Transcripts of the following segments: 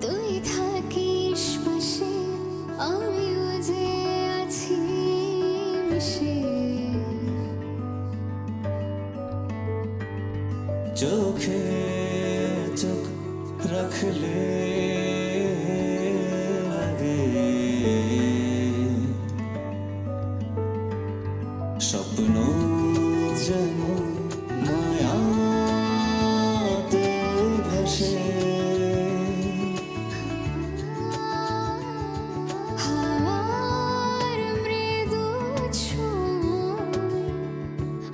তুই থাকিস পাশে, আমিও যে আছি মিশে। চোখে চোখ রাখলে লাগে স্বপ্ন যেন মায়াতে ভাসে। হাওয়ার মৃদু ছোঁয়া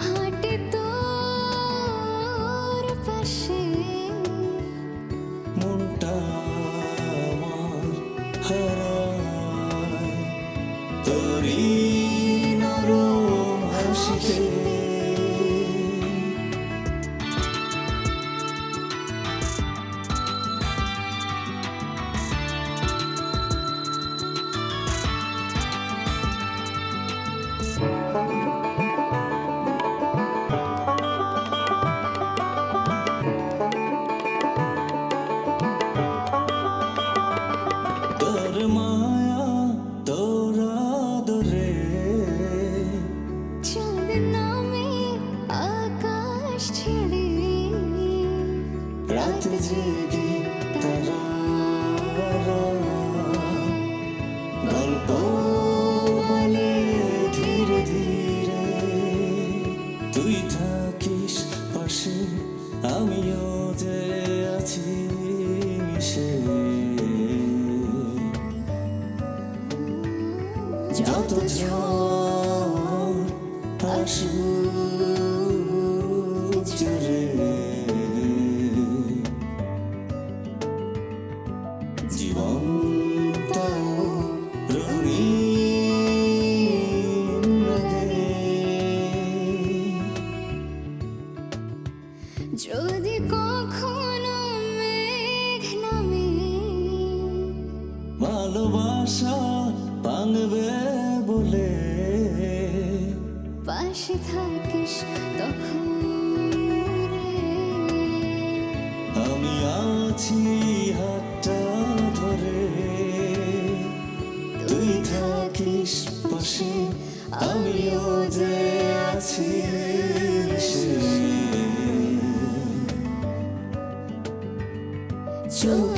হাঁটে তোর পাশে। মনটা আমার হারায় তোরই নরম হাসিতে। তোর মায়া তোর আদরে চাঁদ নামে আকাশ ছেড়ে রাত জেগে তারা গল্প বলে ধীরে ধীরে। তুই থাকিস পাশে, আমিও যে আছি মিশে। যত ঝড় আসুক জোরে, জীবনটাও রঙিন লাগে। যদি কখনো মেঘ নামে ভালোবাসা ভাঙবে বলে পাশে থাকিস তখন রে। আমি আছি হাতটা ধরে। তুই থাকিস পাশে, আমিও যে আছি মিশে। চোখ